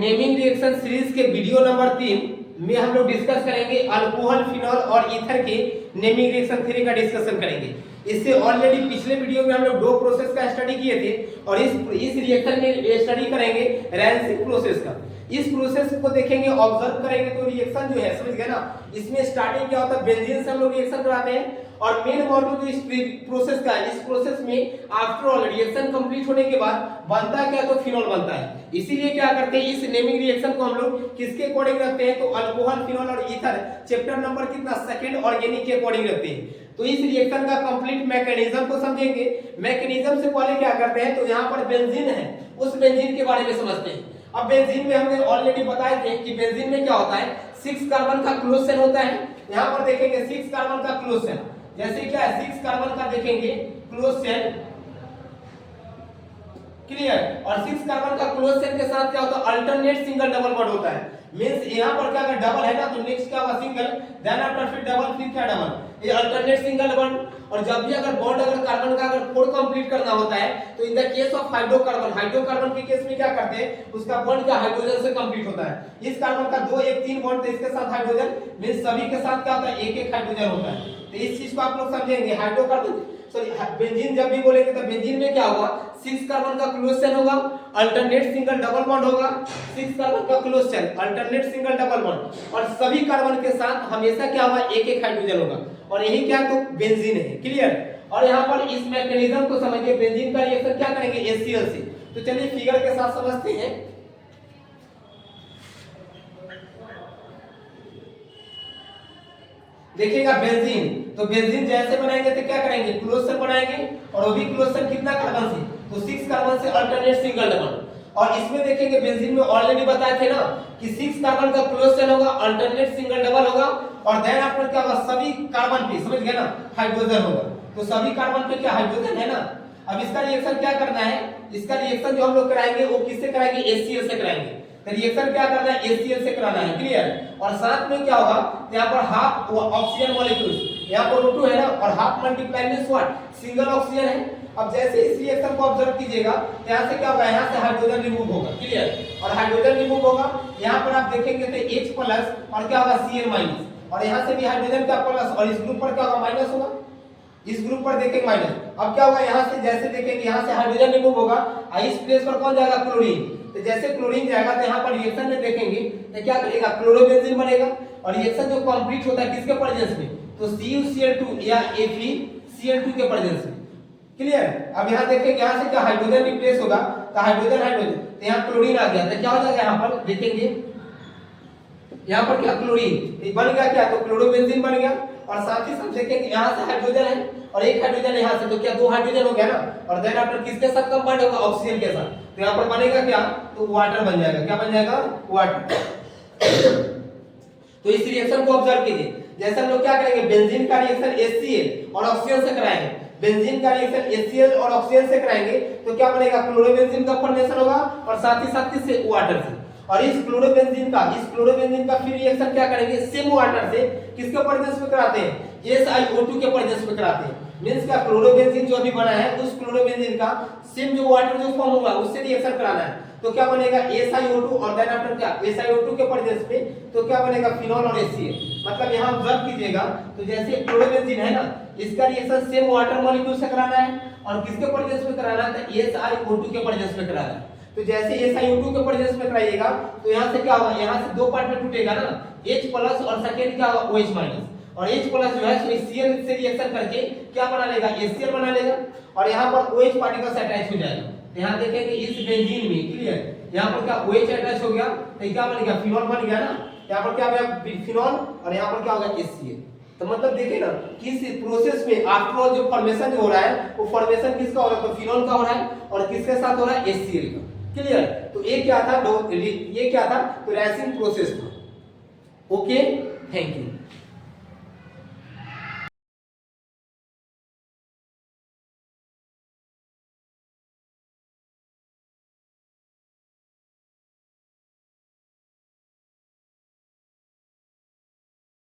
Naming reaction series के video number 3 में हम लोग डिस्कस करेंगे अल्कोहल, फिनॉल और ईथर के नेमिंग रिएक्शन थ्योरी का डिस्कशन करेंगे। इससे ऑलरेडी पिछले वीडियो में हम लोग दो प्रोसेस का स्टडी किए थे और इस रिएक्शन में स्टडी करेंगे रैंसिंग प्रोसेस का। इस प्रोसेस को देखेंगे, ऑब्जर्व करेंगे तो रिएक्शन जो है, समझ गए ना, इसमें स्टार्टिंग क्या होता है, बेंजीन से हम लोग रिएक्शन कराते हैं और मेन मॉडल जो इस प्रोसेस का, इस प्रोसेस में आफ्टर ऑल रिएक्शन कंप्लीट होने के बाद बनता क्या, तो फिनॉल बनता है। इसीलिए क्या करते हैं, इस नेमिंग रिएक्शन को हम लोग किसके अकॉर्डिंग रखते हैं, तो अल्कोहल, फिनॉल और ईथर चैप्टर नंबर कितना, सेकंड ऑर्गेनिक के अकॉर्डिंग रखते हैं। तो इस रिएक्शन का कंप्लीट मैकेनिज्म को समझेंगे। मैकेनिज्म से पहले क्या करते हैं, तो यहाँ पर बेंजीन है, उस बेंजीन के बारे में समझते हैं। अब बेंजीन में हमने ऑलरेडी बताए थे कि बेंजीन में क्या होता है, 6 कार्बन का क्लोज शेल होता है। यहाँ पर देखेंगे 6 कार्बन का क्लोज शेल, जैसे क्या है 6 कार्बन का देखेंगे क्लोज शेल, क्लियर। और 6 कार्बन का क्लोज शेल के साथ क्या होता है, अल्टरनेट सिंगल डबल बॉन्ड होता है। मींस यहाँ पर क्या, अगर डबल है ना तो नेक्स्ट क्या होगा, सिंगल, देन आफ्टर फिर डबल, फिर क्या डबल, ये अल्टरनेट सिंगल बॉन्ड। और जब भी अगर बॉन्ड अगर कार्बन का अगर 4 कंप्लीट करना होता है तो in the case of hydrocarbon, hydrocarbon के केस में क्या करते हैं, उसका बॉन्ड क्या हाइड्रोजन से कंप्लीट होता है। इस कार्बन का 2 1 3 बॉन्ड, तो इसके साथ हाइड्रोजन, मींस सभी के साथ क्या होता है, एक एक हाइड्रोजन होता है। तो इस चीज को आप लोग समझेंगे। हाइड्रोकार्बन सॉरी बेंजीन जब भी बोलेंगे तो बेंजीन में क्या होगा, 6 कार्बन का क्लोज शेल होगा, अल्टरनेट सिंगल डबल बॉन्ड होगा, 6 कार्बन का close shell, alternate single double bond, और सभी कार्बन के साथ हमेशा क्या होगा, एक एक हाइड्रोजन होगा। और यही क्या, तो बेंजीन है, क्लियर। और यहाँ पर इस मैकेनिज्म को समझिए, बेंजीन का रिएक्शन क्या करेंगे, HCl से। तो चलिए फिगर के साथ समझते हैं। देखिएगा बेंजीन, तो बेंजीन जैसे बनाएंगे तो क्या करेंगे, क्लोज शेल बनाएंगे, और वो भी क्लोज शेल कितना कार्बन से, तो 6 कार्बन से अल्टरनेट सिंगल डबल। और इसमें देखेंगे बेंजीन में ऑलरेडी बताए थे ना कि 6 कार्बन का क्लोज शेल होगा, अल्टरनेट सिंगल डबल होगा, और देन आफ्टर क्या होगा, सभी कार्बन पे, समझ गए ना, हाइड्रोजन होगा। तो सभी कार्बन पे क्या हाइड्रोजन है ना। अब इसका रिएक्शन क्या करना है, इसका रिएक्शन जो हम लोग कराएंगे वो किससे कराएंगे, HCl से कराएंगे। तो रिएक्शन क्या करना है, HCl से कराना है, क्लियर। और साथ में क्या होगा, यहाँ पर हाफ ऑक्सीजन मॉलिक्यूल्स, यहाँ पर O2 है ना, और half multiply means what, single oxygen है। अब जैसे इस रिएक्शन को ऑब्जर्व कीजिएगा, यहाँ से क्या होगा, यहाँ से हाइड्रोजन रिमूव होगा, क्लियर। और हाइड्रोजन रिमूव होगा, यहाँ पर आप देखेंगे तो H प्लस और क्या होगा, Cl माइनस, और यहाँ से भी हाइड्रोजन का प्लस, और इस ग्रुप पर क्या होगा, माइनस होगा, इस ग्रुप पर देखेंगे माइनस। अब क्या होगा, यहाँ से जैसे देखेंगे यहाँ से हाइड्रोजन रिमूव होगा, और इस प्लेस पर कौन जाएगा, क्लोरीन। तो जैसे क्लोरीन जाएगा तो यहाँ पर रिएक्शन में देखेंगे तो क्या करेगा, क्लोरोबेंजीन बनेगा। और रिएक्शन जो कंप्लीट होता है किसके प्रेजेंस में, तो CuCl2 या FeCl2 के प्रेजेंस में, क्लियर। अब यहाँ देखेंगे यहाँ से क्या हाइड्रोजन रिप्लेस होगा, तो हाइड्रोजन हाइड्रोजन, तो यहाँ क्लोरीन आ गया, तो क्या हो जाएगा, यहाँ पर देखेंगे यहाँ पर क्या, क्लोरीन बन गया, क्या, तो क्लोरोबेंजीन बन गया। और साथ ही साथ देखेंगे यहाँ से हाइड्रोजन है और एक हाइड्रोजन यहाँ से, तो क्या 2 हाइड्रोजन हो गया ना। और देन आफ्टर किसके साथ कंबाइंड होगा, ऑक्सीजन के साथ, तो यहाँ पर बनेगा क्या, तो वाटर बन जाएगा। क्या बन जाएगा, वाटर। तो इस रिएक्शन को ऑब्जर्व कीजिए, जैसे हम लोग क्या करेंगे, बेंजीन का रिएक्शन HCl और ऑक्सीजन से कराएंगे, बेंजीन का रिएक्शन HCl और ऑक्सीजन से कराएंगे तो क्या बनेगा, क्लोरोबेंजीन का फॉर्मेशन होगा, और साथ ही साथ किससे, वाटर से। और इस क्लोरोबेंजीन का फिर रिएक्शन क्या करेंगे, सेम वाटर से किसके प्रेजेंस में कराते हैं, SiO2 के प्रेजेंस में कराते हैं। मींस का क्लोरोबेंजीन जो अभी बना है उस क्लोरोबेंजीन का सेम जो वाटर जो फॉर्म होगा उससे रिएक्शन कराना है, तो क्या बनेगा, SiO2 और देन आफ्टर क्या, SiO2 के प्रेजेंस में तो क्या बनेगा, फिनॉल और HCl। मतलब यहाँ ऑब्जर्व कीजिएगा, तो जैसे क्लोरोबेंजीन है ना, इसका रिएक्शन सेम वाटर मॉलिक्यूल से कराना है, और किसके प्रेजेंस में कराना है, तो SiO2 के प्रेजेंस में कराना है। तो जैसे SiO2 के प्रेजेंस में कराइएगा तो यहाँ से क्या होगा, यहाँ से 2 पार्ट में टूटेगा ना, H प्लस और सेकेंड क्या होगा, OH माइनस। और H प्लस जो है Cl से रिएक्शन करके क्या बना लेगा, HCl बना लेगा, और यहाँ पर OH पार्टिकल अटैच हो जाएगा। तो यहाँ देखेंगे इस बेंजीन में, क्लियर, यहाँ पर क्या OH अटैच हो गया, तो क्या बन गया, फिनॉल बन गया ना। यहाँ पर क्या बना, फिनॉल, और यहाँ पर क्या होगा, HCl। तो मतलब देखिए ना कि इस प्रोसेस में आफ्टर ऑल जो फॉर्मेशन जो हो रहा है वो फॉर्मेशन किसका हो रहा है, तो फिनॉल का हो रहा है, और किसके साथ हो रहा है, HCl का, क्लियर। तो ये क्या था, ये क्या था, तो रैंसिंग प्रोसेस था। Okay, thank you.